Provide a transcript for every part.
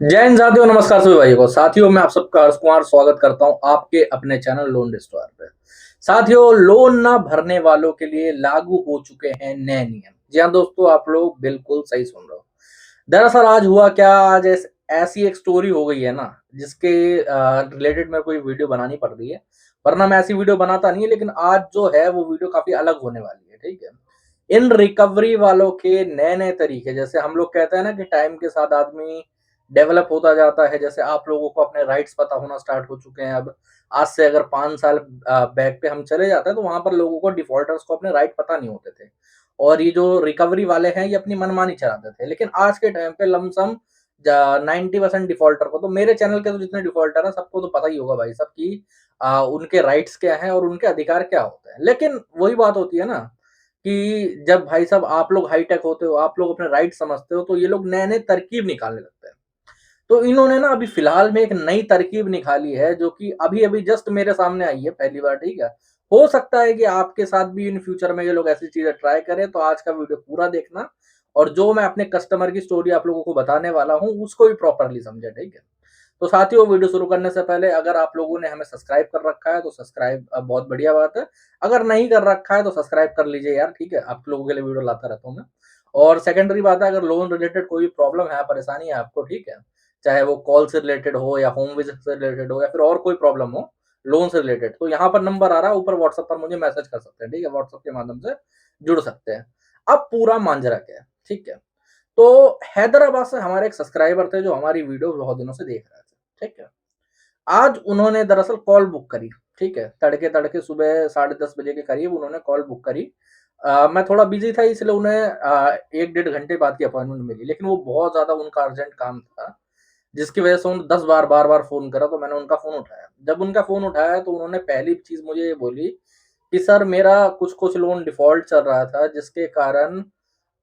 जय हिंद साथियों, नमस्कार सभी भाइयों को। साथियों, मैं आप सबका हर्ष कुमार स्वागत करता हूं आपके अपने चैनल लोन डिस्ट्रॉयर पे। साथियों, लोन ना भरने वालों के लिए लागू हो चुके हैं नए नियम। जी हाँ दोस्तों, आप लोग बिल्कुल सही सुन रहे हो। दरअसल आज हुआ क्या, आज ऐसी एक स्टोरी हो गई है ना, जिसके रिलेटेड मेरे को ये वीडियो बनानी पड़ रही है। वरना मैं ऐसी वीडियो बनाता नहीं है, लेकिन आज जो है वो वीडियो काफी अलग होने वाली है। ठीक है, इन रिकवरी वालों के नए नए तरीके, जैसे हम लोग कहते हैं ना कि टाइम के साथ आदमी डेवलप होता जाता है। जैसे आप लोगों को अपने राइट्स पता होना स्टार्ट हो चुके हैं अब। आज से अगर 5 साल बैक पे हम चले जाते हैं, तो वहां पर लोगों को, डिफॉल्टर्स को, अपने राइट पता नहीं होते थे। और ये जो रिकवरी वाले हैं, ये अपनी मनमानी चलाते थे। लेकिन आज के टाइम पे लमसम 90% डिफॉल्टर को, तो मेरे चैनल के तो जितने डिफॉल्टर हैं सबको तो पता ही होगा भाई साहब कि उनके राइट्स क्या हैं और उनके अधिकार क्या होते हैं। लेकिन वही बात होती है ना कि जब भाई साहब आप लोग हाईटेक होते हो, आप लोग अपने राइट समझते हो, तो ये लोग नए नए तरकीब निकालने लगते हैं। तो इन्होंने ना अभी फिलहाल में एक नई तरकीब निकाली है, जो कि अभी-अभी जस्ट मेरे सामने आई है पहली बार। ठीक है? हो सकता है कि आपके साथ भी इन फ्यूचर में ये लोग ऐसी चीज़ें ट्राई करें, तो आज का वीडियो पूरा देखना। और जो मैं अपने कस्टमर की स्टोरी आप लोगों को बताने वाला हूँ, उसको भी प्रॉपर्ली समझें। ठीक है? तो साथियों, वीडियो शुरू करने से पहले अगर आप लोगों ने हमें सब्सक्राइब कर रखा है, तो सब्सक्राइब बहुत बढ़िया बात है। अगर नहीं कर रखा है, तो सब्सक्राइब कर लीजिए यार। ठीक है? आप लोगों के लिए वीडियो लाता रहता हूँ मैं। और सेकेंडरी बात है, अगर लोन रिलेटेड कोई भी प्रॉब्लम है, परेशानी है आपको, ठीक है? चाहे वो कॉल से रिलेटेड हो या होम विजिट से रिलेटेड हो या फिर और कोई प्रॉब्लम हो लोन से रिलेटेड, तो यहाँ पर नंबर आ रहा है ऊपर, व्हाट्सएप पर मुझे मैसेज कर सकते हैं। ठीक है? व्हाट्सएप के माध्यम से जुड़ सकते हैं। अब पूरा मांजरा क्या है, ठीक है? तो हैदराबाद से हमारे एक सब्सक्राइबर थे, जो हमारी वीडियो बहुत दिनों से देख रहे थे। ठीक है? आज उन्होंने दरअसल कॉल बुक करी। ठीक है? तड़के-तड़के सुबह 10:30 बजे के करीब उन्होंने कॉल बुक करी। मैं थोड़ा बिज़ी था, इसलिए उन्हें 1 डेढ़ घंटे बाद की अपॉइंटमेंट मिली, लेकिन वो बहुत ज़्यादा उनका अर्जेंट काम था, जिसकी वजह से उन्होंने 10 बार-बार फ़ोन करा, तो मैंने उनका फ़ोन उठाया। जब उनका फ़ोन उठाया, तो उन्होंने पहली चीज़ मुझे ये बोली कि सर, मेरा कुछ-कुछ लोन डिफ़ॉल्ट चल रहा था, जिसके कारण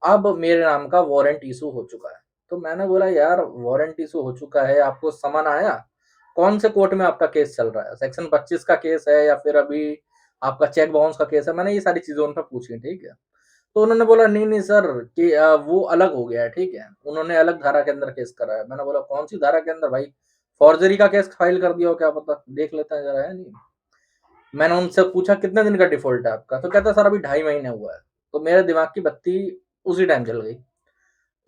अब मेरे नाम का वारंट इश्यू हो चुका है। तो मैंने बोला, यार वारंट इश्यू हो चुका है, आपको समन आया? कौन से कोर्ट में आपका केस चल रहा है? सेक्शन 25 का केस है या फिर अभी आपका चेक बाउंस का केस है? मैंने ये सारी चीज़ें उनसे पूछी, ठीक है? तो उन्होंने बोला, नहीं-नहीं सर, कि वो अलग हो गया है, ठीक है? उन्होंने अलग धारा के अंदर केस करा है। मैंने बोला, कौन-सी धारा के अंदर भाई? फ़ॉर्जरी का केस फाइल कर दिया हो क्या पता? देख लेते हैं ज़रा, है नहीं? मैंने उनसे पूछा, कितने दिन का डिफ़ॉल्ट है आपका? तो कहता है, सर अभी 2.5 महीने हुआ है। तो मेरे दिमाग की बत्ती उसी टाइम जल गई।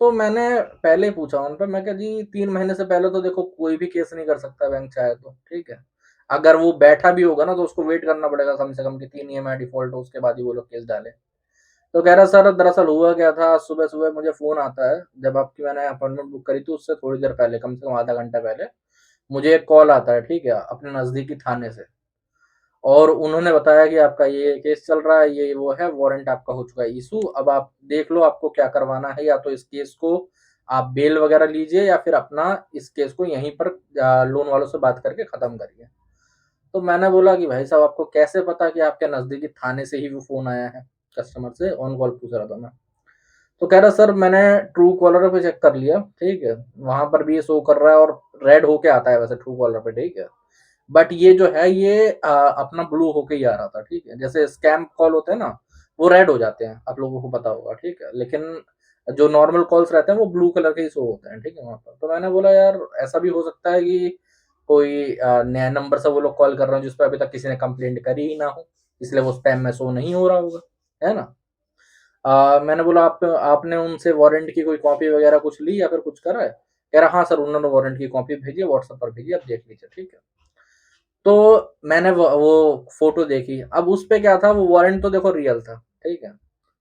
तो मैंने पहले ही पूछा उन पे, मैं कहा जी 3 महीने से पहले तो देखो कोई भी केस नहीं कर सकता बैंक चाहे तो, ठीक है? अगर वो बैठा भी होगा ना, तो उसको वेट करना पड़ेगा कम से कम कि 3 ईएमआई डिफ़ॉल्ट हो, उसके बाद ही वो लोग केस डालें। तो कह रहा, सर दरअसल हुआ क्या था, सुबह-सुबह मुझे फ़ोन आता है, जब आपकी मैंने अपॉइंटमेंट बुक करी थी उससे थोड़ी देर पहले, कम से कम आधा घंटा पहले, मुझे एक कॉल आता है, ठीक है? अपने नज़दीकी थाने से। और उन्होंने बताया कि आपका ये केस चल रहा है, ये वो है, वारंट आपका हो चुका है इश्यू, अब आप देख लो आपको क्या करवाना है, या तो इस केस को आप बेल वगैरह लीजिए या फिर अपना इस केस को यहीं पर लोन वालों से बात करके खत्म करिए। तो मैंने बोला कि भाई साहब, आपको कैसे पता कि आपके नज़दीकी थाने से ही वो फ़ोन आया है? कस्टमर से ऑन कॉल पूछ रहा था मैं। तो कह रहा, सर मैंने ट्रू कॉलर पे चेक कर लिया, ठीक है? वहाँ पर भी ये शो कर रहा है और रेड होके आता है वैसे ट्रू कॉलर पे, ठीक है? बट ये जो है ये अपना ब्लू होके ही आ रहा था, ठीक है? जैसे स्कैम कॉल होते हैं ना, वो रेड हो जाते हैं, आप लोगों को पता होगा, ठीक है? लेकिन जो नॉर्मल कॉल्स रहते हैं वो ब्लू कलर के ही शो होते हैं, ठीक है? वहाँ पर। तो मैंने बोला, यार ऐसा भी हो सकता है कि कोई नया नंबर से वो लोग कॉल कर रहे हो जिस पे अभी तक किसी ने कंप्लेंट करी ही ना हो, इसलिए वो स्पैम में शो नहीं हो रहा होगा, है ना? मैंने बोला, आपने उनसे वारंट की कोई कॉपी वगैरह कुछ ली या फिर कुछ करा है? कह रहा, हाँ सर, उन्होंने वारंट की कॉपी भेजी है, व्हाट्सएप पर भेजी है, आप देख लीजिए, ठीक है? तो मैंने वो फ़ोटो देखी। अब उसपे क्या था, वो वारंट तो देखो रियल था, ठीक है?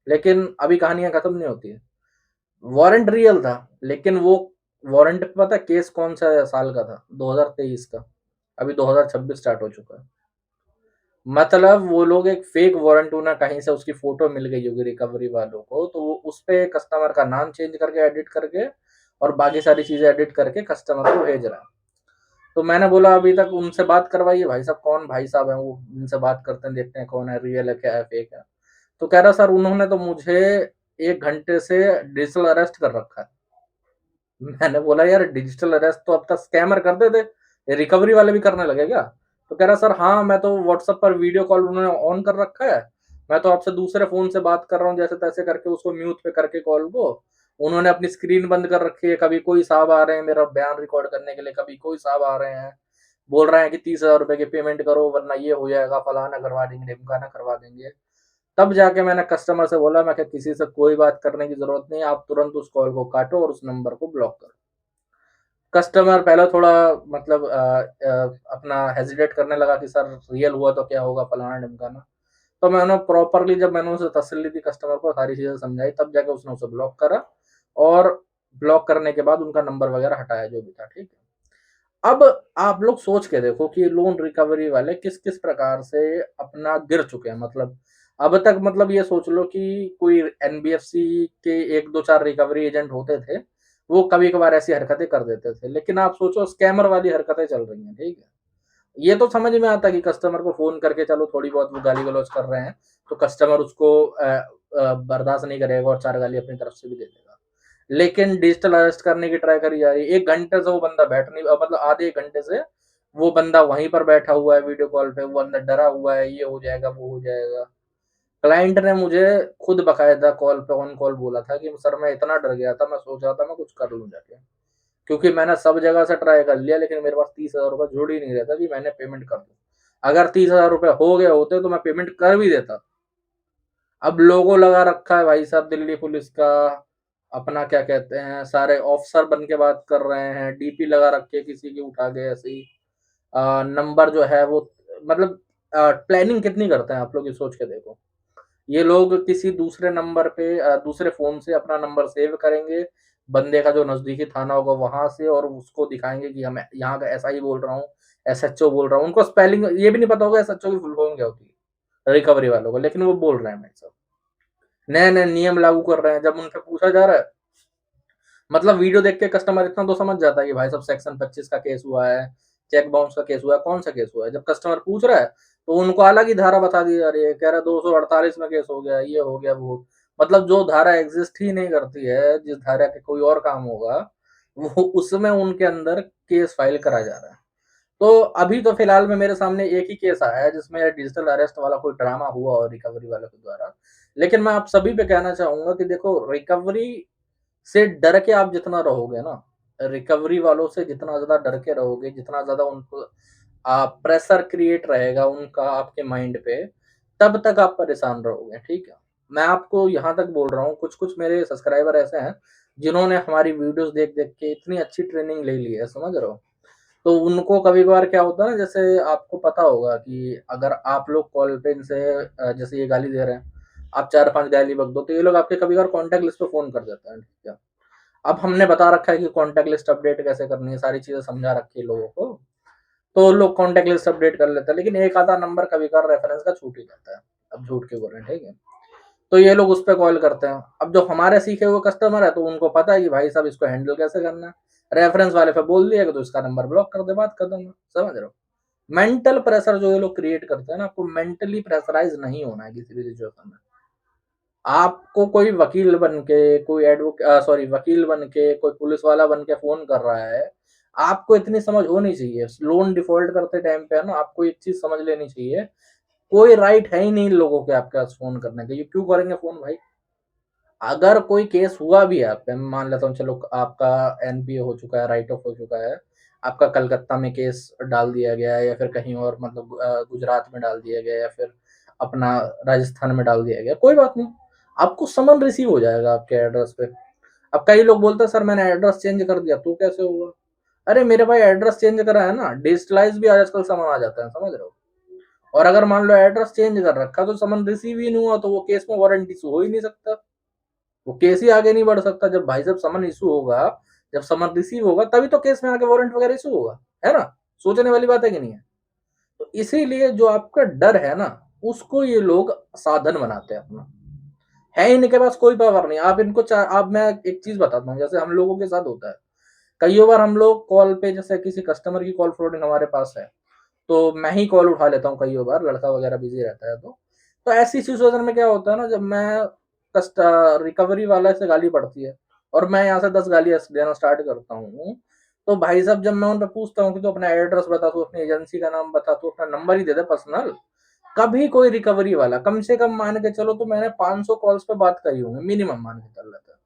लेकिन अभी कहानियाँ खत्म नहीं होती है। वारंट रियल था, लेकिन वो वारंट पे पता है केस कौन-सा साल का था? 2023 का। अभी 2026 स्टार्ट हो चुका है। मतलब वो लोग एक फेक वारंट, उन्हें कहीं से उसकी फ़ोटो मिल गई होगी रिकवरी वालों को, तो वो उसपे कस्टमर का नाम चेंज करके, एडिट करके और बाकी सारी चीज़ें एडिट करके कस्टमर को भेज रहा है। तो मैंने बोला, अभी तक उनसे बात करवाइए भाई साहब, कौन भाई साहब हैं वो, उनसे बात करते हैं, देखते हैं कौन है, रियल है, क्या है, फेक है। तो कह रहा, सर उन्होंने तो मुझे 1 घंटे से डिजिटल अरेस्ट कर रखा है। मैंने बोला, यार डिजिटल अरेस्ट तो अब तक स्कैमर करते थे, ये रिकवरी वाले भी करने लगे क्या? तो कह रहा, सर हाँ, मैं तो व्हाट्सएप पर वीडियो कॉल उन्होंने ऑन कर रखा है, मैं तो आपसे दूसरे फ़ोन से बात कर रहा हूँ जैसे-तैसे करके, उसको म्यूट पे करके कॉल को, उन्होंने अपनी स्क्रीन बंद कर रखी है, कभी कोई साहब आ रहे हैं मेरा बयान रिकॉर्ड करने के लिए, कभी कोई साहब आ रहे हैं, बोल रहे हैं कि 30,000 रुपए की पेमेंट करो वरना ये हो जाएगा, फलाना करवा देंगे, ढिमकाना करवा देंगे। तब जाके मैंने कस्टमर से बोला, मैं कहा किसी से कोई बात करने की ज़रूरत नहीं है, आप तुरंत उस कॉल को काटो और उस नंबर को ब्लॉक करो। कस्टमर पहले थोड़ा मतलब अपना हेजिटेट करने लगा कि सर रियल हुआ तो क्या होगा, फलाना-ढिमकाना। तो मैंने प्रॉपरली जब मैंने उसे तसल्ली दी कस्टमर को, सारी चीज़ें समझाई, तब जाके उसने उसे ब्लॉक करा और ब्लॉक करने के बाद उनका नंबर वगैरह हटाया जो भी था, ठीक है। अब आप लोग सोच के देखो कि लोन रिकवरी वाले किस-किस प्रकार से अपना गिर चुके हैं। मतलब अब तक मतलब ये सोच लो कि कोई एनबीएफसी के 1, 2, 4 रिकवरी एजेंट होते थे, वो कभी-कभार ऐसी हरकतें कर देते थे। लेकिन आप सोचो स्कैमर वाली हरकतें चल रही हैं, ठीक है। ये तो समझ में आता है कि कस्टमर को फ़ोन करके चलो थोड़ी बहुत वो गाली-गलौज कर रहे हैं, तो कस्टमर उसको बर्दाश्त नहीं करेगा और 4 गाली अपनी तरफ से भी दे देगा। लेकिन डिजिटल अरेस्ट करने की ट्राई करी जा रही है। 1 घंटे से वो बंदा बैठ नहीं मतलब आधे 1 घंटे से वो बंदा वहीं पर बैठा हुआ है वीडियो कॉल पे, वो अंदर डरा हुआ है, ये हो जाएगा, वो हो जाएगा। क्लाइंट ने मुझे खुद बाकायदा कॉल पे ऑन कॉल बोला था कि सर मैं इतना डर गया था, मैं सोच रहा था मैं कुछ कर लूँ जाके। क्योंकि मैंने सब जगह से ट्राई कर लिया लेकिन मेरे पास 30,000 रुपए जुड़ ही नहीं रहा था कि मैंने पेमेंट कर दूँ। अगर 30,000 रुपए हो गए होते तो मैं पेमेंट कर भी देता। अब लोगो लगा रखा है भाई साहब दिल्ली पुलिस का, अपना क्या कहते हैं, सारे ऑफिसर बन के बात कर रहे हैं, डीपी लगा रखी है किसी की उठा के ऐसे ही। नंबर जो है वो मतलब प्लानिंग कितनी करते हैं आप लोग ये सोच के देखो। ये लोग किसी दूसरे नंबर पे दूसरे फ़ोन से अपना नंबर सेव करेंगे, बंदे का जो नज़दीकी थाना होगा वहाँ से और उसको दिखाएँगे कि मैं यहाँ का एसआई बोल रहा हूँ, एसएचओ बोल रहा हूँ। उनको स्पेलिंग ये भी नहीं पता होगा एसएचओ की फुल फॉर्म क्या होती है, रिकवरी वालों को, लेकिन वो बोल रहे हैं भाई साहब। नए-नए नियम लागू कर रहे हैं, जब उनसे पूछा जा रहा है मतलब वीडियो देख के कस्टमर इतना तो समझ जाता है कि भाई साहब सेक्शन 25 का केस हुआ है, चेक बाउंस का केस हुआ है, कौन सा केस हुआ है। जब कस्टमर पूछ रहा है, तो उनको अलग ही धारा बता दी जा रही है, कह रहा है 248 में केस हो गया, ये हो गया, वो मतलब जो धारा एग्ज़िस्ट ही नहीं करती है, जिस धारा के कोई और काम होगा, वो उसमें उनके अंदर केस फाइल करा जा रहा है। तो अभी तो फिलहाल में मेरे सामने एक ही केस आया है जिसमें डिजिटल अरेस्ट वाला कोई ड्रामा हुआ और रिकवरी वालों के द्वारा। लेकिन मैं आप सभी पे कहना चाहूँगा कि देखो रिकवरी से डर के आप जितना रहोगे ना, रिकवरी वालों से जितना ज़्यादा डर के रहोगे, जितना ज़्यादा उनको प्रेशर क्रिएट रहेगा उनका आपके माइंड पे, तब तक आप परेशान रहोगे, ठीक है? मैं आपको यहाँ तक बोल रहा हूँ, कुछ-कुछ मेरे सब्सक्राइबर ऐसे हैं, जिन्होंने हमारी वीडियोज़ देख-देख के इतनी अच्छी ट्रेनिंग ले ली है, समझ रहे हो? तो उनको कभी-कभार क्या होता है ना, जैसे आपको पता होगा कि अगर आप लोग कॉल पे इनसे जैसे ये गाली दे रहे हैं, आप 4-5 गाली बक दो, तो ये लोग आपके कभी-कभार कॉन्टैक्ट लिस्ट पे फ़ोन कर देते हैं, ठीक है? अब हमने बता रखा है कि कॉन्टैक्ट लिस्ट अपडेट कैसे करनी है, सारी चीज़ें समझा रखी है लोगों को, तो लोग कॉन्टैक्ट लिस्ट अपडेट कर लेते हैं, लेकिन एक आधा नंबर कभी-कभार रेफरेंस का छूट ही जाता है। अब झूठ क्यों बोलें, ठीक है? तो ये लोग उस पे कॉल करते हैं। अब जो हमारे सीखे हुए कस्टमर है, तो उनको पता है कि भाई साहब इसको हैंडल कैसे करना है। रेफरेंस वाले पे बोल दिया कि तो इसका नंबर ब्लॉक कर दे, बात खत्म है। समझ रहे हो? मेंटल प्रेशर जो ये लोग क्रिएट करते हैं ना, आपको मेंटली प्रेशराइज़ नहीं होना है किसी भी सिचुएशन में। आपको कोई वकील बन के, कोई सॉरी वकील बन के, कोई पुलिस वाला बन के फ़ोन कर रहा है, आपको इतनी समझ होनी चाहिए। लोन डिफ़ॉल्ट करते टाइम पे है ना, आपको एक चीज़ समझ लेनी चाहिए, कोई राइट है ही नहीं इन लोगों के आपके पास फ़ोन करने का, ये क्यों करेंगे फ़ोन भाई? अगर कोई केस हुआ भी है आप पे, मैं मान लेता हूँ चलो आपका एनपीए हो चुका है, राइट ऑफ हो चुका है, आपका कलकत्ता में केस डाल दिया गया है या फिर कहीं और मतलब गुजरात में डाल दिया गया या फिर अपना राजस्थान में डाल दिया गया, कोई बात नहीं, आपको समन रिसीव हो जाएगा आपके एड्रेस पे। अब कई लोग बोलते हैं सर मैंने एड्रेस चेंज कर दिया, तो कैसे हुआ? अरे मेरे भाई एड्रेस चेंज करा है ना, डिजिटलाइज़ भी आजकल समन आ जाता है, समझ रहे हो? और अगर मान लो एड्रेस चेंज कर रखा तो समन रिसीव ही नहीं हुआ, तो वो केस में वारंट इश्यू हो ही नहीं सकता। वो केस ही आगे नहीं बढ़ सकता। जब भाई साहब समन इश्यू होगा, जब समन रिसीव होगा तभी तो केस में आगे वारंट वगैरह इश्यू होगा, है ना? सोचने वाली बात है कि नहीं है? तो इसीलिए जो आपका डर है ना, उसको ये लोग साधन बनाते हैं अपना। है इनके पास कोई पावर नहीं। आप इनको चा अब मैं एक चीज़ बताता हूँ, जैसे हम लोगों के साथ होता है। कइयों बार हम लोग कॉल पे जैसे किसी कस्टमर की कॉल फॉरवर्डिंग हमारे पास है, तो मैं ही कॉल उठा लेता हूँ कइयों बार, लड़का वगैरह बिज़ी रहता है तो। तो ऐसी सिचुएशन में क्या होता है ना, जब मैं रिकवरी वाले से गाली पड़ती है और मैं यहाँ से 10 गालियाँ देना स्टार्ट करता हूँ, तो भाई साहब जब मैं उनसे पूछता हूँ कि तू अपना एड्रेस बता, तू अपनी एजेंसी का नाम बता, तू अपना नंबर ही दे दे पर्सनल, कभी कोई रिकवरी वाला कम से कम मान के चलो तो मैंने 500 कॉल्स पे बात करी होंगी, मिनिमम मान के चल लेते हैं।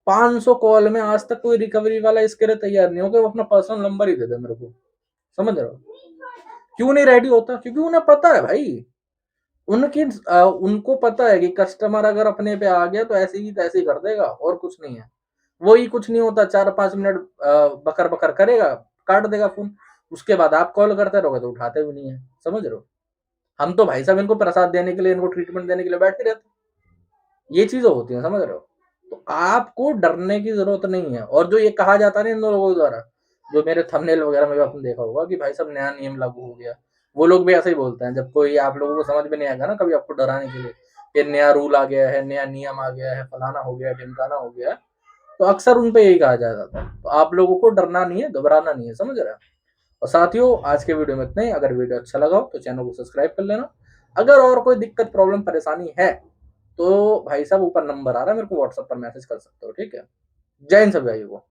500 कॉल में आज तक कोई रिकवरी वाला इसके लिए तैयार नहीं हो कि वो अपना पर्सनल नंबर ही दे दे मेरे को। समझ रहे हो? क्यों नहीं रेडी होता? क्योंकि उन्हें पता है भाई, उनको पता है कि कस्टमर अगर अपने पे आ गया तो ऐसे ही तैसे ही कर देगा और कुछ नहीं है। वही कुछ नहीं होता, 4-5 मिनट बकर-बकर करेगा, काट देगा फ़ोन। उसके बाद आप कॉल करते रहोगे तो उठाते भी नहीं है। समझ रहे हो? हम तो भाई साहब इनको प्रसाद देने के लिए, इनको ट्रीटमेंट देने के लिए बैठे रहते हैं। ये चीज़ें होती हैं, समझ रहे हो? तो आपको डरने की ज़रूरत नहीं है। और जो ये कहा जाता है ना इन लोगों द्वारा, जो मेरे थंबनेल वगैरह में भी आपने देखा होगा कि भाई साहब नया नियम लागू हो गया। वो लोग भी ऐसे ही बोलते हैं जब कोई आप लोगों को समझ में नहीं आएगा ना कभी आपको डराने के लिए, ये नया रूल आ गया है, नया नियम आ गया है, फलाना हो गया, ढिमकाना हो गया है, तो अक्सर उन पे यही कहा जाता है। तो आप लोगों को डरना नहीं है, घबराना नहीं है, समझ रहे हैं? और साथियों आज के वीडियो में इतना ही। अगर वीडियो अच्छा लगा हो तो चैनल को सब्सक्राइब कर लेना। अगर और कोई दिक्कत, प्रॉब्लम, परेशानी है तो भाई साहब ऊपर नंबर आ रहा है, मेरे को व्हाट्सएप पर मैसेज कर सकते हो, ठीक है? जय हिंद सभी भाइयों को।